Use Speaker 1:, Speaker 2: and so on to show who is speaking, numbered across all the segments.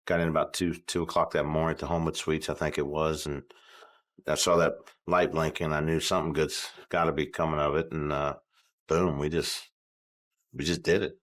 Speaker 1: got in about 2 o'clock that morning at the Homewood Suites, I think it was, and I saw that light blinking. I knew something good's got to be coming of it, and boom, we just did it.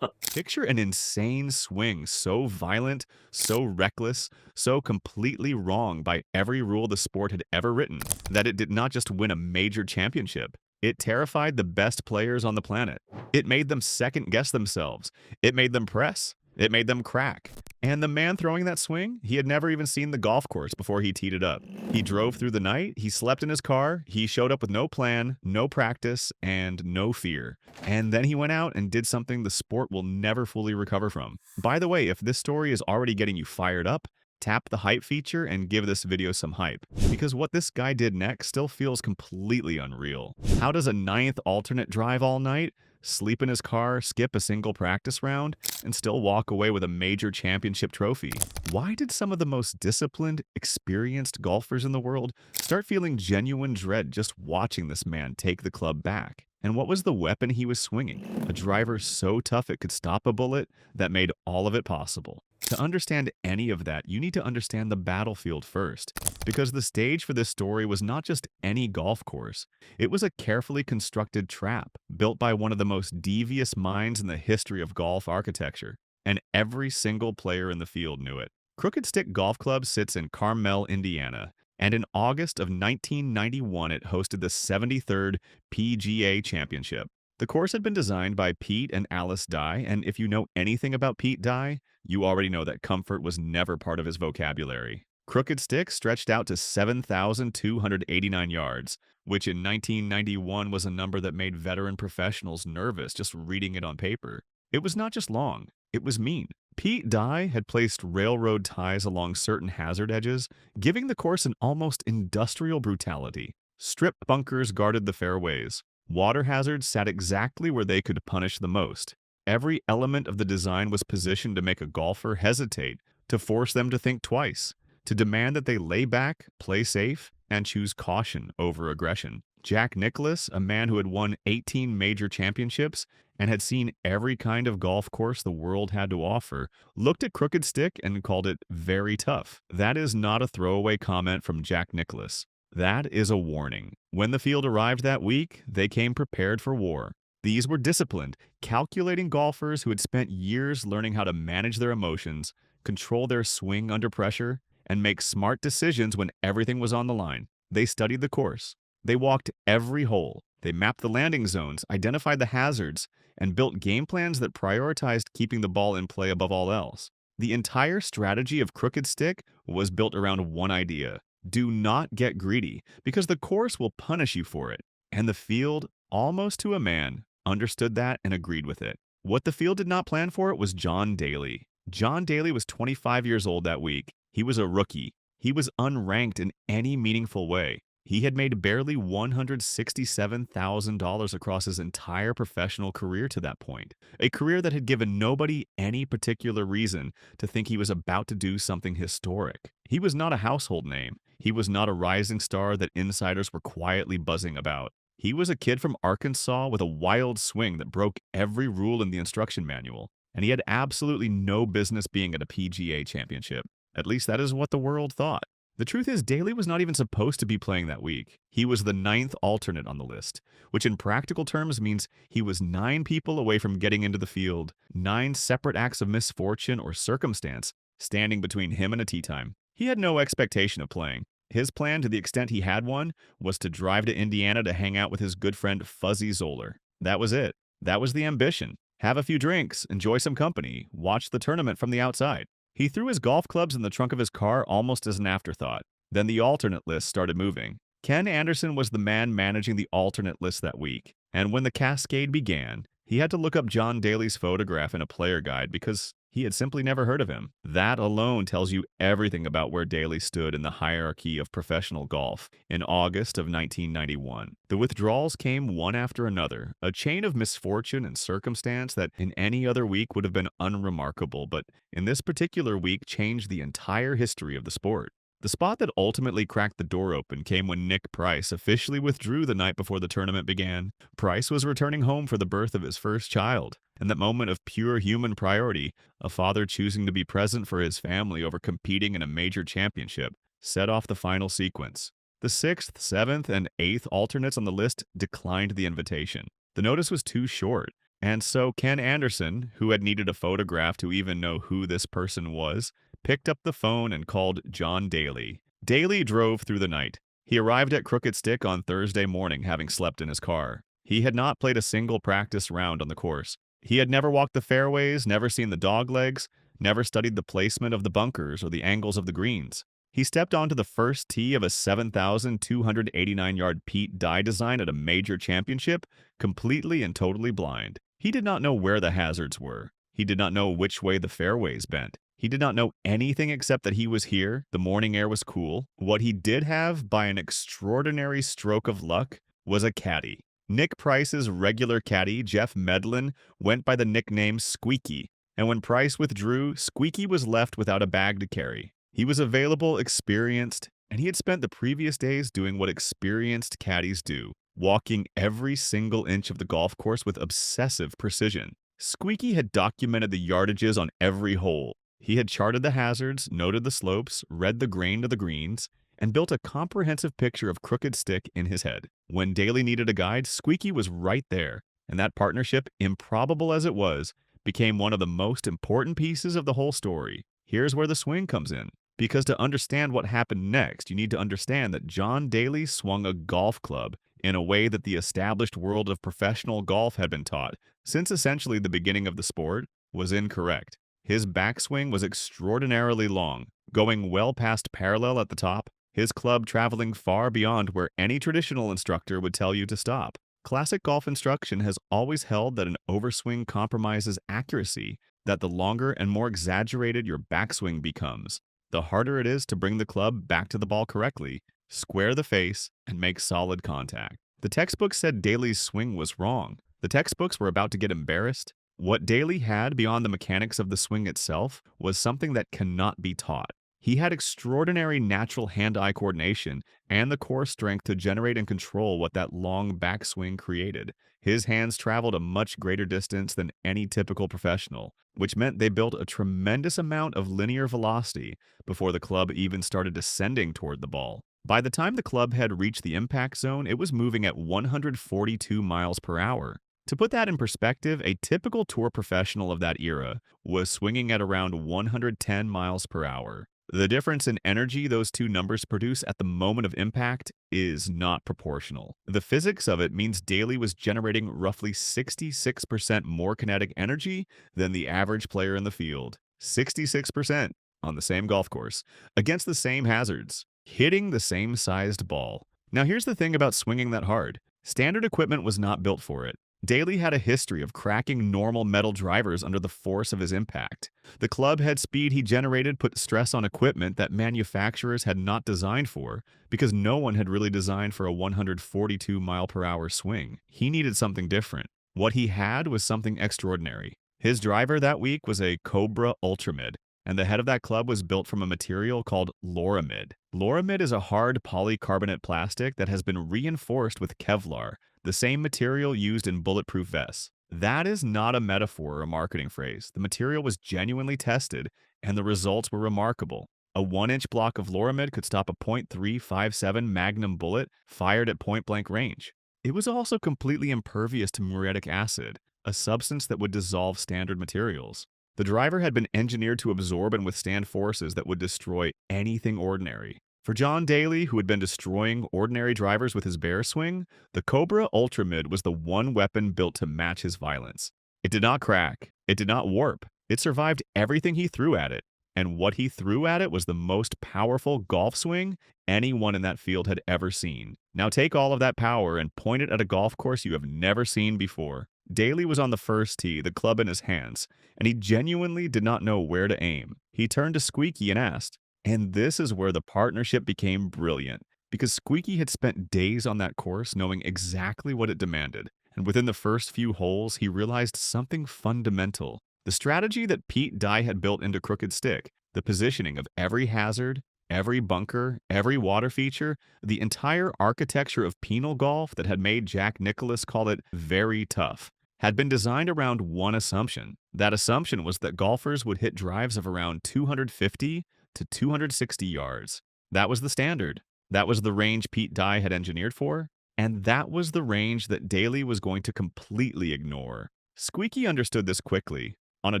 Speaker 2: Picture an insane swing, so violent, so reckless, so completely wrong by every rule the sport had ever written, that it did not just win a major championship. It terrified the best players on the planet. It made them second guess themselves. It made them press. It made them crack. And the man throwing that swing, he had never even seen the golf course before he teed it up. He drove through the night, he slept in his car, he showed up with no plan, no practice, and no fear. And then he went out and did something the sport will never fully recover from. By the way, if this story is already getting you fired up, tap the hype feature and give this video some hype, because what this guy did next still feels completely unreal. How does a ninth alternate drive all night, sleep in his car, skip a single practice round, and still walk away with a major championship trophy? Why did some of the most disciplined, experienced golfers in the world start feeling genuine dread just watching this man take the club back? And what was the weapon he was swinging? A driver so tough it could stop a bullet that made all of it possible. To understand any of that, you need to understand the battlefield first, because the stage for this story was not just any golf course. It was a carefully constructed trap built by one of the most devious minds in the history of golf architecture, and every single player in the field knew it. Crooked Stick Golf Club sits in Carmel, Indiana, and in August of 1991 it hosted the 73rd PGA Championship. The course had been designed by Pete and Alice Dye, and if you know anything about Pete Dye, you already know that comfort was never part of his vocabulary. Crooked Stick stretched out to 7,289 yards, which in 1991 was a number that made veteran professionals nervous just reading it on paper. It was not just long, it was mean. Pete Dye had placed railroad ties along certain hazard edges, giving the course an almost industrial brutality. Strip bunkers guarded the fairways. Water hazards sat exactly where they could punish the most. Every element of the design was positioned to make a golfer hesitate, to force them to think twice, to demand that they lay back, play safe, and choose caution over aggression. Jack Nicklaus, a man who had won 18 major championships and had seen every kind of golf course the world had to offer, looked at Crooked Stick and called it very tough. That is not a throwaway comment from Jack Nicklaus. That is a warning. When the field arrived that week, they came prepared for war. These were disciplined, calculating golfers who had spent years learning how to manage their emotions, control their swing under pressure, and make smart decisions when everything was on the line. They studied the course. They walked every hole. They mapped the landing zones, identified the hazards, and built game plans that prioritized keeping the ball in play above all else. The entire strategy of Crooked Stick was built around one idea: do not get greedy, because the course will punish you for it. And the field, almost to a man, understood that and agreed with it. What the field did not plan for it was John Daly. John Daly was 25 years old that week. He was a rookie. He was unranked in any meaningful way. He had made barely $167,000 across his entire professional career to that point, a career that had given nobody any particular reason to think he was about to do something historic. He was not a household name. He was not a rising star that insiders were quietly buzzing about. He was a kid from Arkansas with a wild swing that broke every rule in the instruction manual, and he had absolutely no business being at a PGA championship. At least that is what the world thought. The truth is, Daly was not even supposed to be playing that week. He was the ninth alternate on the list, which in practical terms means he was 9 people away from getting into the field, 9 separate acts of misfortune or circumstance standing between him and a tee time. He had no expectation of playing. His plan, to the extent he had one, was to drive to Indiana to hang out with his good friend Fuzzy Zoller. That was it. That was the ambition. Have a few drinks, enjoy some company, watch the tournament from the outside. He threw his golf clubs in the trunk of his car almost as an afterthought. Then the alternate list started moving. Ken Anderson was the man managing the alternate list that week, and when the cascade began, he had to look up John Daly's photograph in a player guide because he had simply never heard of him. That alone tells you everything about where Daly stood in the hierarchy of professional golf in August of 1991. The withdrawals came one after another, a chain of misfortune and circumstance that in any other week would have been unremarkable, but in this particular week changed the entire history of the sport. The spot that ultimately cracked the door open came when Nick Price officially withdrew the night before the tournament began. Price was returning home for the birth of his first child. And that moment of pure human priority, a father choosing to be present for his family over competing in a major championship, set off the final sequence. The sixth, seventh, and eighth alternates on the list declined the invitation. The notice was too short, and so Ken Anderson, who had needed a photograph to even know who this person was, picked up the phone and called John Daly. Daly drove through the night. He arrived at Crooked Stick on Thursday morning, having slept in his car. He had not played a single practice round on the course. He had never walked the fairways, never seen the doglegs, never studied the placement of the bunkers or the angles of the greens. He stepped onto the first tee of a 7,289-yard Pete Dye design at a major championship, completely and totally blind. He did not know where the hazards were. He did not know which way the fairways bent. He did not know anything except that he was here, the morning air was cool. What he did have, by an extraordinary stroke of luck, was a caddy. Nick Price's regular caddy, Jeff Medlin, went by the nickname Squeaky, and when Price withdrew, Squeaky was left without a bag to carry. He was available, experienced, and he had spent the previous days doing what experienced caddies do, walking every single inch of the golf course with obsessive precision. Squeaky had documented the yardages on every hole. He had charted the hazards, noted the slopes, read the grain of the greens, and built a comprehensive picture of Crooked Stick in his head. When Daly needed a guide, Squeaky was right there, and that partnership, improbable as it was, became one of the most important pieces of the whole story. Here's where the swing comes in. Because to understand what happened next, you need to understand that John Daly swung a golf club in a way that the established world of professional golf had been taught, since essentially the beginning of the sport, was incorrect. His backswing was extraordinarily long, going well past parallel at the top, his club traveling far beyond where any traditional instructor would tell you to stop. Classic golf instruction has always held that an overswing compromises accuracy, that the longer and more exaggerated your backswing becomes, the harder it is to bring the club back to the ball correctly, square the face, and make solid contact. The textbook said Daly's swing was wrong. The textbooks were about to get embarrassed. What Daly had beyond the mechanics of the swing itself was something that cannot be taught. He had extraordinary natural hand-eye coordination and the core strength to generate and control what that long backswing created. His hands traveled a much greater distance than any typical professional, which meant they built a tremendous amount of linear velocity before the club even started descending toward the ball. By the time the club had reached the impact zone, it was moving at 142 miles per hour. To put that in perspective, a typical tour professional of that era was swinging at around 110 miles per hour. The difference in energy those two numbers produce at the moment of impact is not proportional. The physics of it means Daly was generating roughly 66% more kinetic energy than the average player in the field. 66% on the same golf course, against the same hazards, hitting the same sized ball. Now here's the thing about swinging that hard. Standard equipment was not built for it. Daly had a history of cracking normal metal drivers under the force of his impact. The club head speed he generated put stress on equipment that manufacturers had not designed for, because no one had really designed for a 142 mile per hour swing. He needed something different. What he had was something extraordinary. His driver that week was a Cobra Ultramid, and the head of that club was built from a material called Loramid. Loramid is a hard polycarbonate plastic that has been reinforced with Kevlar, the same material used in bulletproof vests. That is not a metaphor or a marketing phrase. The material was genuinely tested, and the results were remarkable. A 1-inch block of Loramid could stop a .357 Magnum bullet fired at point-blank range. It was also completely impervious to muriatic acid, a substance that would dissolve standard materials. The driver had been engineered to absorb and withstand forces that would destroy anything ordinary. For John Daly, who had been destroying ordinary drivers with his bear swing, the Cobra Ultramid was the one weapon built to match his violence. It did not crack. It did not warp. It survived everything he threw at it. And what he threw at it was the most powerful golf swing anyone in that field had ever seen. Now take all of that power and point it at a golf course you have never seen before. Daly was on the first tee, the club in his hands, and he genuinely did not know where to aim. He turned to Squeaky and asked, and this is where the partnership became brilliant, because Squeaky had spent days on that course knowing exactly what it demanded, and within the first few holes, he realized something fundamental. The strategy that Pete Dye had built into Crooked Stick, the positioning of every hazard, every bunker, every water feature, the entire architecture of penal golf that had made Jack Nicklaus call it very tough. had been designed around one assumption. That assumption was that golfers would hit drives of around 250 to 260 yards. That was the standard. That was the range Pete Dye had engineered for, and that was the range that Daly was going to completely ignore. Squeaky understood this quickly. On a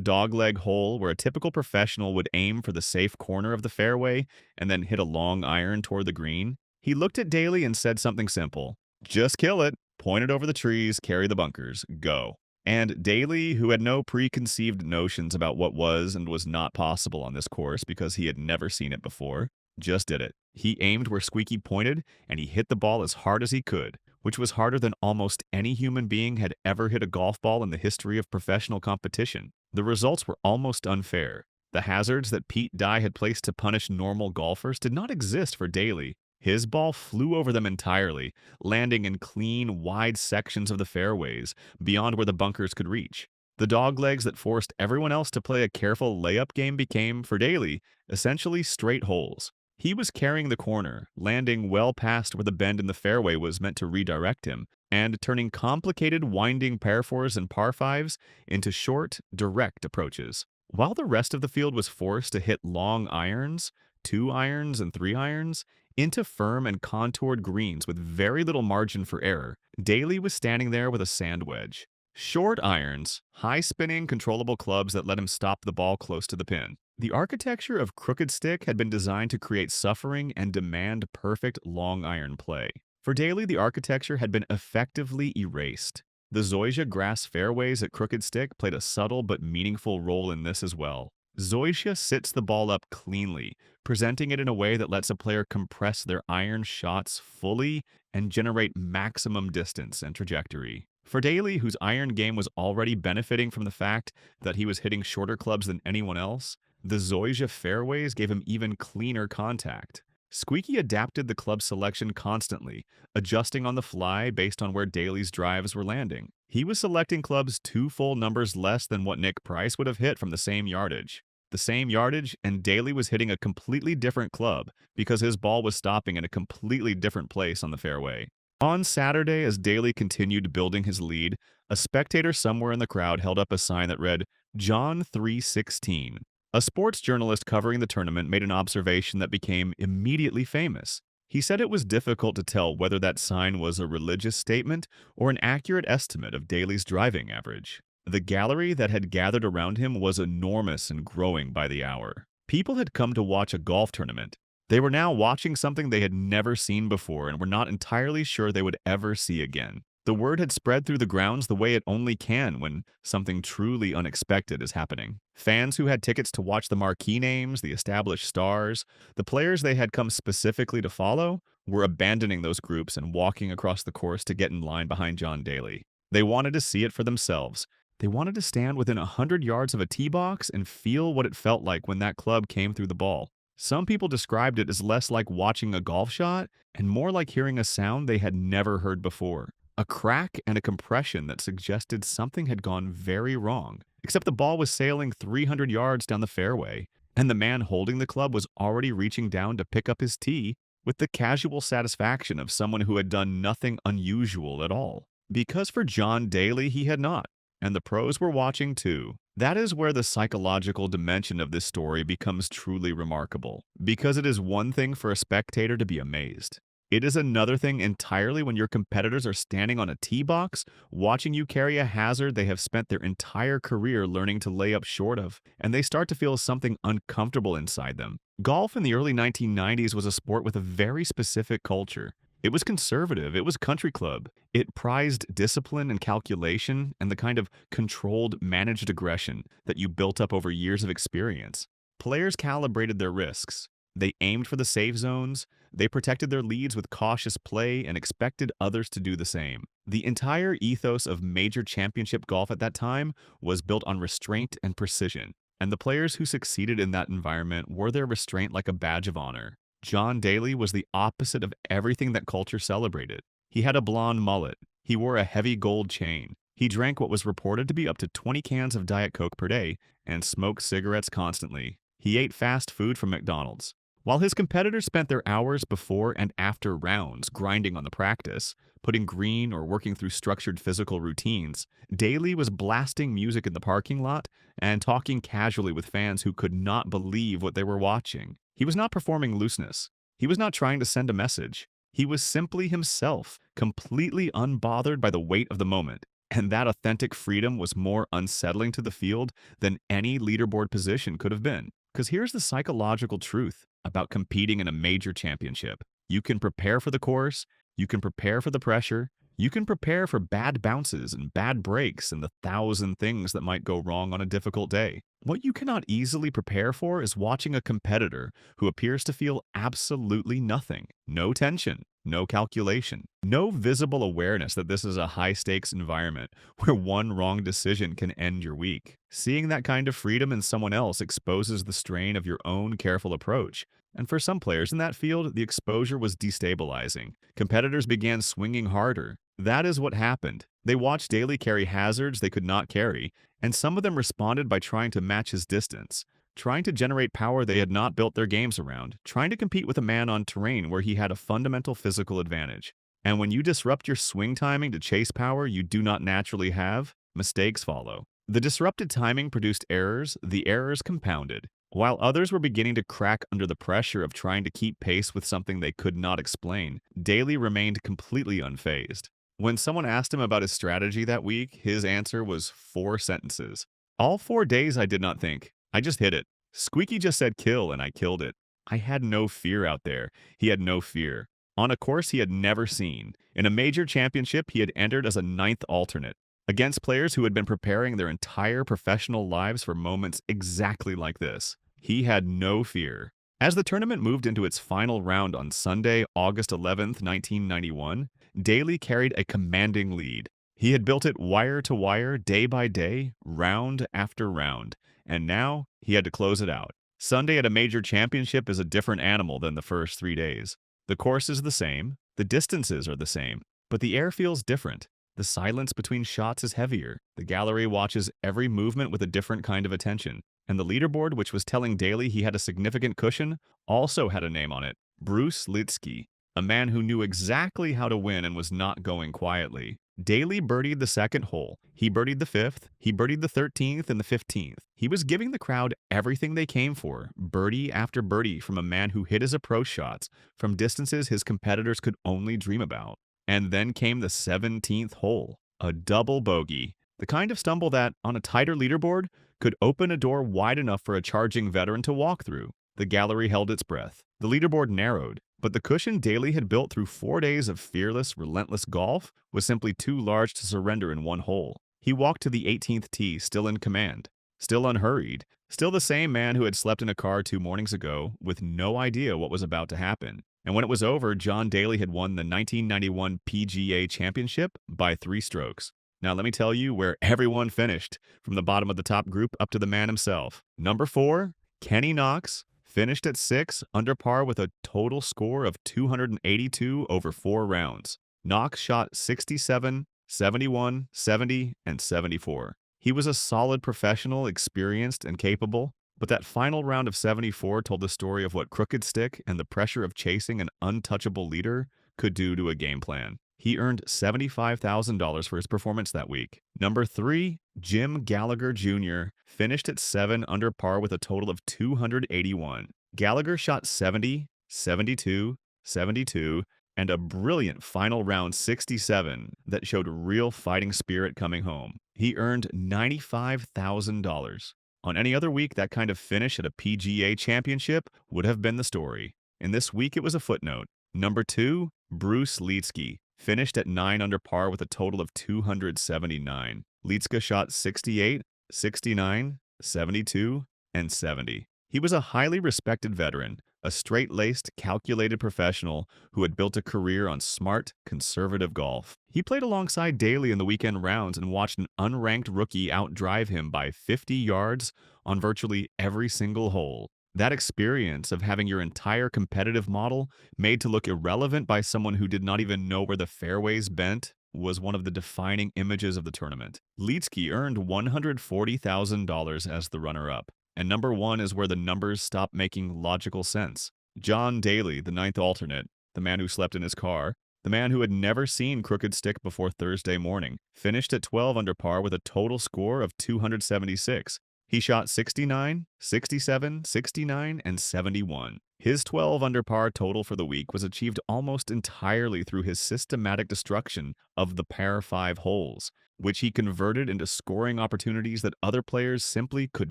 Speaker 2: dogleg hole where a typical professional would aim for the safe corner of the fairway and then hit a long iron toward the green, he looked at Daly and said something simple. Just kill it, point it over the trees, carry the bunkers, go. And Daly, who had no preconceived notions about what was and was not possible on this course because he had never seen it before, just did it. He aimed where Squeaky pointed, and he hit the ball as hard as he could, which was harder than almost any human being had ever hit a golf ball in the history of professional competition. The results were almost unfair. The hazards that Pete Dye had placed to punish normal golfers did not exist for Daly. His ball flew over them entirely, landing in clean, wide sections of the fairways, beyond where the bunkers could reach. The doglegs that forced everyone else to play a careful layup game became, for Daly, essentially straight holes. He was carrying the corner, landing well past where the bend in the fairway was meant to redirect him, and turning complicated winding par fours and par fives into short, direct approaches. While the rest of the field was forced to hit long irons, 2 irons and 3 irons, into firm and contoured greens with very little margin for error, Daly was standing there with a sand wedge. Short irons, high-spinning, controllable clubs that let him stop the ball close to the pin. The architecture of Crooked Stick had been designed to create suffering and demand perfect long iron play. For Daly, the architecture had been effectively erased. The zoysia grass fairways at Crooked Stick played a subtle but meaningful role in this as well. Zoysia sits the ball up cleanly, presenting it in a way that lets a player compress their iron shots fully and generate maximum distance and trajectory. For Daly, whose iron game was already benefiting from the fact that he was hitting shorter clubs than anyone else, the zoysia fairways gave him even cleaner contact. Squeaky adapted the club selection constantly, adjusting on the fly based on where Daly's drives were landing. He was selecting clubs 2 full numbers less than what Nick Price would have hit from the same yardage. The same yardage, and Daly was hitting a completely different club because his ball was stopping in a completely different place on the fairway. On Saturday, as Daly continued building his lead, a spectator somewhere in the crowd held up a sign that read, John 3:16. A sports journalist covering the tournament made an observation that became immediately famous. He said it was difficult to tell whether that sign was a religious statement or an accurate estimate of Daly's driving average. The gallery that had gathered around him was enormous and growing by the hour. People had come to watch a golf tournament. They were now watching something they had never seen before and were not entirely sure they would ever see again. The word had spread through the grounds the way it only can when something truly unexpected is happening. Fans who had tickets to watch the marquee names, the established stars, the players they had come specifically to follow, were abandoning those groups and walking across the course to get in line behind John Daly. They wanted to see it for themselves. They wanted to stand within 100 yards of a tee box and feel what it felt like when that club came through the ball. Some people described it as less like watching a golf shot and more like hearing a sound they had never heard before. A crack and a compression that suggested something had gone very wrong, except the ball was sailing 300 yards down the fairway, and the man holding the club was already reaching down to pick up his tee with the casual satisfaction of someone who had done nothing unusual at all. Because for John Daly, he had not, and the pros were watching too. That is where the psychological dimension of this story becomes truly remarkable, because it is one thing for a spectator to be amazed. It is another thing entirely when your competitors are standing on a tee box, watching you carry a hazard they have spent their entire career learning to lay up short of, and they start to feel something uncomfortable inside them. Golf in the early 1990s was a sport with a very specific culture. It was conservative, it was country club. It prized discipline and calculation and the kind of controlled, managed aggression that you built up over years of experience. Players calibrated their risks. They aimed for the safe zones, they protected their leads with cautious play and expected others to do the same. The entire ethos of major championship golf at that time was built on restraint and precision, and the players who succeeded in that environment wore their restraint like a badge of honor. John Daly was the opposite of everything that culture celebrated. He had a blonde mullet. He wore a heavy gold chain. He drank what was reported to be up to 20 cans of Diet Coke per day and smoked cigarettes constantly. He ate fast food from McDonald's. While his competitors spent their hours before and after rounds grinding on the practice, putting green, or working through structured physical routines, Daly was blasting music in the parking lot and talking casually with fans who could not believe what they were watching. He was not performing looseness. He was not trying to send a message. He was simply himself, completely unbothered by the weight of the moment. And that authentic freedom was more unsettling to the field than any leaderboard position could have been. Because here's the psychological truth about competing in a major championship. You can prepare for the course, you can prepare for the pressure, you can prepare for bad bounces and bad breaks and the thousand things that might go wrong on a difficult day. What you cannot easily prepare for is watching a competitor who appears to feel absolutely nothing. No tension, no calculation, no visible awareness that this is a high-stakes environment where one wrong decision can end your week. Seeing that kind of freedom in someone else exposes the strain of your own careful approach. And for some players in that field, the exposure was destabilizing. Competitors began swinging harder. That is what happened. They watched Daly carry hazards they could not carry, and some of them responded by trying to match his distance, trying to generate power they had not built their games around, trying to compete with a man on terrain where he had a fundamental physical advantage. And when you disrupt your swing timing to chase power you do not naturally have, mistakes follow. The disrupted timing produced errors, the errors compounded. While others were beginning to crack under the pressure of trying to keep pace with something they could not explain, Daly remained completely unfazed. When someone asked him about his strategy that week, his answer was 4 sentences. All 4 days I did not think. I just hit it. Squeaky just said kill and I killed it. I had no fear out there. He had no fear. On a course he had never seen. In a major championship he had entered as a 9th alternate, against players who had been preparing their entire professional lives for moments exactly like this. He had no fear. As the tournament moved into its final round on Sunday, August 11th, 1991, Daly carried a commanding lead. He had built it wire to wire, day by day, round after round, and now he had to close it out. Sunday at a major championship is a different animal than the first 3 days. The course is the same, the distances are the same, but the air feels different. The silence between shots is heavier. The gallery watches every movement with a different kind of attention. And the leaderboard, which was telling Daly he had a significant cushion, also had a name on it: Bruce Litsky, a man who knew exactly how to win and was not going quietly. Daly birdied the 2nd hole. He birdied the 5th. He birdied the 13th and the 15th. He was giving the crowd everything they came for, birdie after birdie from a man who hit his approach shots from distances his competitors could only dream about. And then came the 17th hole, a double bogey, the kind of stumble that, on a tighter leaderboard, could open a door wide enough for a charging veteran to walk through. The gallery held its breath. The leaderboard narrowed, but the cushion Daly had built through 4 days of fearless, relentless golf was simply too large to surrender in one hole. He walked to the 18th tee, still in command, still unhurried, still the same man who had slept in a car 2 mornings ago, with no idea what was about to happen. And when it was over, John Daly had won the 1991 PGA Championship by 3 strokes. Now let me tell you where everyone finished, from the bottom of the top group up to the man himself. Number 4, Kenny Knox, finished at 6 under par with a total score of 282 over 4 rounds. Knox shot 67, 71, 70, and 74. He was a solid professional, experienced, and capable. But that final round of 74 told the story of what crooked stick and the pressure of chasing an untouchable leader could do to a game plan. He earned $75,000 for his performance that week. Number 3, Jim Gallagher Jr., finished at 7 under par with a total of 281. Gallagher shot 70, 72, 72, and a brilliant final round 67 that showed real fighting spirit coming home. He earned $95,000. On any other week, that kind of finish at a PGA championship would have been the story. In this week, it was a footnote. Number 2, Bruce Litsky, finished at 9 under par with a total of 279. Litska shot 68, 69, 72, and 70. He was a highly respected veteran, a straight-laced, calculated professional who had built a career on smart, conservative golf. He played alongside Daly in the weekend rounds and watched an unranked rookie outdrive him by 50 yards on virtually every single hole. That experience of having your entire competitive model made to look irrelevant by someone who did not even know where the fairways bent was one of the defining images of the tournament. Litsky earned $140,000 as the runner-up. And number 1 is where the numbers stop making logical sense. John Daly, the 9th alternate, the man who slept in his car, The man who had never seen crooked stick before Thursday morning finished at 12 under par with a total score of 276. He shot 69, 67, 69, and 71. His 12 under par total for the week was achieved almost entirely through his systematic destruction of the par 5 holes, which he converted into scoring opportunities that other players simply could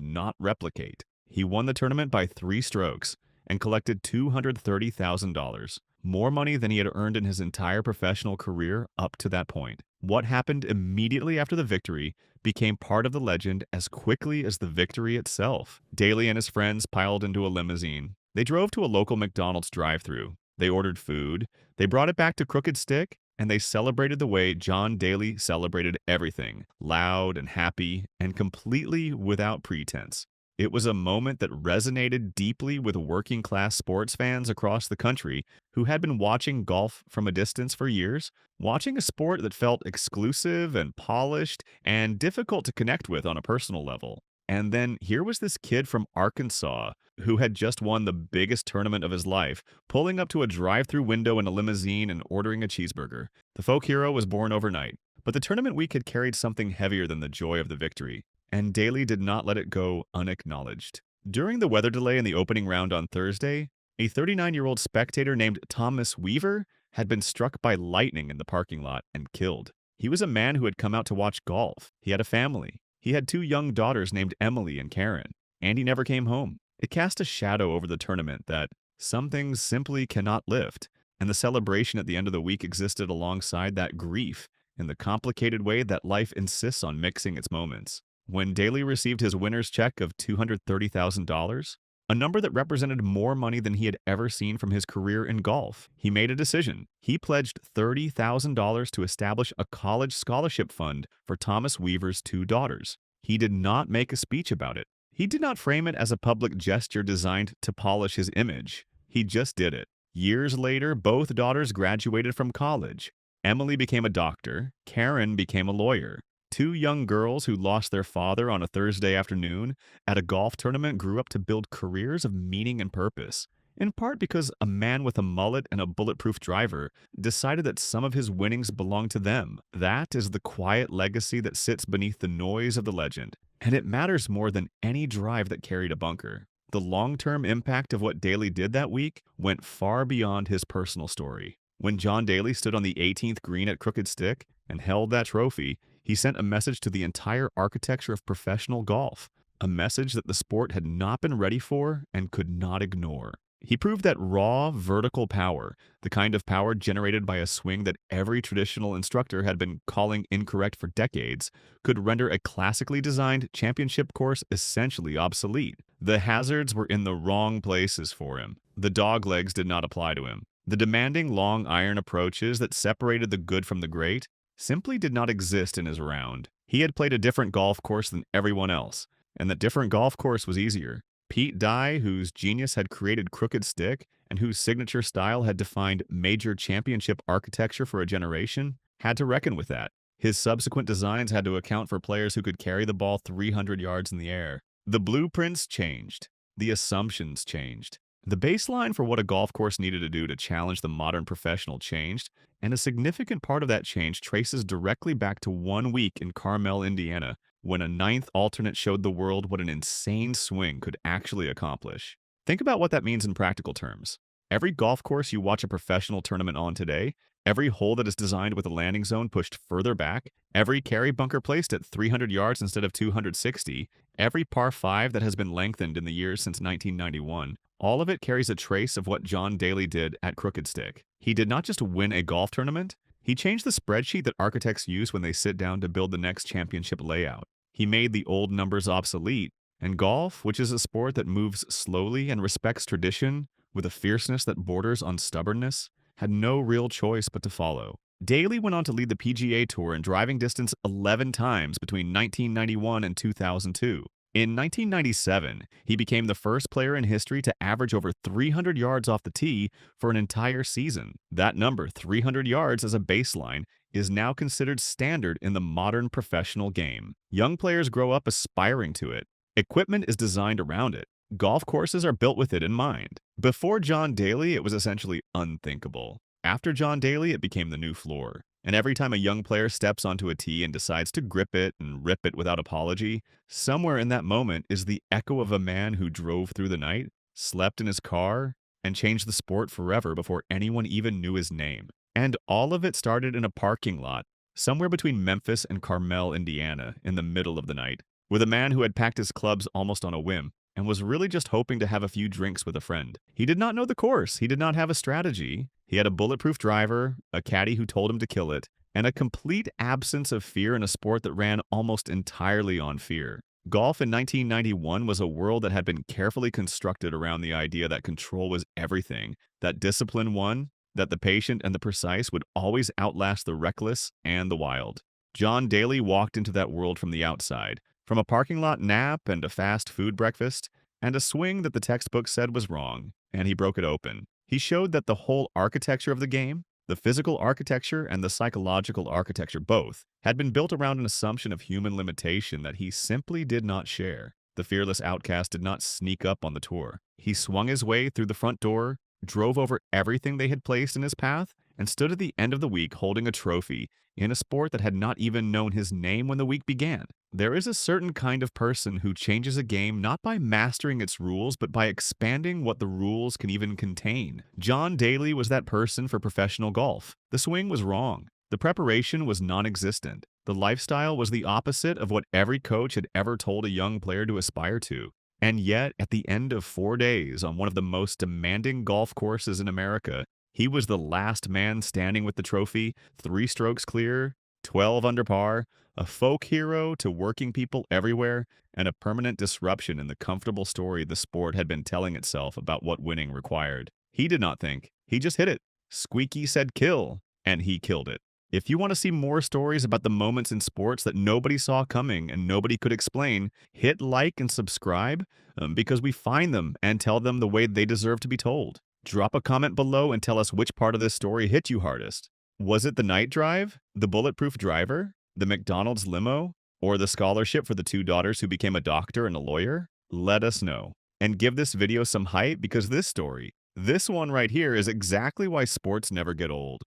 Speaker 2: not replicate. He won the tournament by 3 strokes and collected $230,000, more money than he had earned in his entire professional career up to that point. What happened immediately after the victory became part of the legend as quickly as the victory itself. Daly and his friends piled into a limousine. They drove to a local McDonald's drive-thru. They ordered food. They brought it back to Crooked Stick, and they celebrated the way John Daly celebrated everything, loud and happy and completely without pretense. It was a moment that resonated deeply with working-class sports fans across the country who had been watching golf from a distance for years, watching a sport that felt exclusive and polished and difficult to connect with on a personal level. And then here was this kid from Arkansas who had just won the biggest tournament of his life, pulling up to a drive-through window in a limousine and ordering a cheeseburger. The folk hero was born overnight, but the tournament week had carried something heavier than the joy of the victory, and Daly did not let it go unacknowledged. During the weather delay in the opening round on Thursday, a 39-year-old spectator named Thomas Weaver had been struck by lightning in the parking lot and killed. He was a man who had come out to watch golf. He had a family. He had 2 young daughters named Emily and Karen, and he never came home. It cast a shadow over the tournament that some things simply cannot lift, and the celebration at the end of the week existed alongside that grief in the complicated way that life insists on mixing its moments. When Daly received his winner's check of $230,000, a number that represented more money than he had ever seen from his career in golf, he made a decision. He pledged $30,000 to establish a college scholarship fund for Thomas Weaver's 2 daughters. He did not make a speech about it. He did not frame it as a public gesture designed to polish his image. He just did it. Years later, both daughters graduated from college. Emily became a doctor. Karen became a lawyer. 2 young girls who lost their father on a Thursday afternoon at a golf tournament grew up to build careers of meaning and purpose, in part because a man with a mullet and a bulletproof driver decided that some of his winnings belonged to them. That is the quiet legacy that sits beneath the noise of the legend, and it matters more than any drive that carried a bunker. The long-term impact of what Daly did that week went far beyond his personal story. When John Daly stood on the 18th green at Crooked Stick and held that trophy, he sent a message to the entire architecture of professional golf, a message that the sport had not been ready for and could not ignore. He proved that raw, vertical power, the kind of power generated by a swing that every traditional instructor had been calling incorrect for decades, could render a classically designed championship course essentially obsolete. The hazards were in the wrong places for him. The doglegs did not apply to him. The demanding long iron approaches that separated the good from the great simply did not exist in his round. He had played a different golf course than everyone else, and that different golf course was easier. Pete Dye, whose genius had created Crooked Stick and whose signature style had defined major championship architecture for a generation, had to reckon with that. His subsequent designs had to account for players who could carry the ball 300 yards in the air. The blueprints changed. The assumptions changed. The baseline for what a golf course needed to do to challenge the modern professional changed, and a significant part of that change traces directly back to 1 week in Carmel, Indiana, when a 9th alternate showed the world what an insane swing could actually accomplish. Think about what that means in practical terms. Every golf course you watch a professional tournament on today, every hole that is designed with a landing zone pushed further back, every carry bunker placed at 300 yards instead of 260, every par 5 that has been lengthened in the years since 1991, all of it carries a trace of what John Daly did at Crooked Stick. He did not just win a golf tournament, he changed the spreadsheet that architects use when they sit down to build the next championship layout. He made the old numbers obsolete, and golf, which is a sport that moves slowly and respects tradition with a fierceness that borders on stubbornness, had no real choice but to follow. Daly went on to lead the PGA Tour in driving distance 11 times between 1991 and 2002. In 1997, he became the first player in history to average over 300 yards off the tee for an entire season. That number, 300 yards as a baseline, is now considered standard in the modern professional game. Young players grow up aspiring to it. Equipment is designed around it. Golf courses are built with it in mind. Before John Daly, it was essentially unthinkable. After John Daly, it became the new floor. And every time a young player steps onto a tee and decides to grip it and rip it without apology, somewhere in that moment is the echo of a man who drove through the night, slept in his car, and changed the sport forever before anyone even knew his name. And all of it started in a parking lot, somewhere between Memphis and Carmel, Indiana, in the middle of the night, with a man who had packed his clubs almost on a whim and was really just hoping to have a few drinks with a friend. He did not know the course, he did not have a strategy. He had a bulletproof driver, a caddy who told him to kill it, and a complete absence of fear in a sport that ran almost entirely on fear. Golf in 1991 was a world that had been carefully constructed around the idea that control was everything, that discipline won, that the patient and the precise would always outlast the reckless and the wild. John Daly walked into that world from the outside, from a parking lot nap and a fast food breakfast, and a swing that the textbook said was wrong, and he broke it open. He showed that the whole architecture of the game, the physical architecture and the psychological architecture both, had been built around an assumption of human limitation that he simply did not share. The fearless outcast did not sneak up on the tour. He swung his way through the front door, drove over everything they had placed in his path, and stood at the end of the week holding a trophy in a sport that had not even known his name when the week began. There is a certain kind of person who changes a game not by mastering its rules, but by expanding what the rules can even contain. John Daly was that person for professional golf. The swing was wrong. The preparation was non-existent. The lifestyle was the opposite of what every coach had ever told a young player to aspire to. And yet, at the end of 4 days on one of the most demanding golf courses in America, he was the last man standing with the trophy, 3 strokes clear, 12 under par, a folk hero to working people everywhere, and a permanent disruption in the comfortable story the sport had been telling itself about what winning required. He did not think. He just hit it. Squeaky said kill, and he killed it. If you want to see more stories about the moments in sports that nobody saw coming and nobody could explain, hit like and subscribe because we find them and tell them the way they deserve to be told. Drop a comment below and tell us which part of this story hit you hardest. Was it the night drive, the bulletproof driver, the McDonald's limo, or the scholarship for the 2 daughters who became a doctor and a lawyer? Let us know. And give this video some hype because this story, this one right here, is exactly why sports never get old.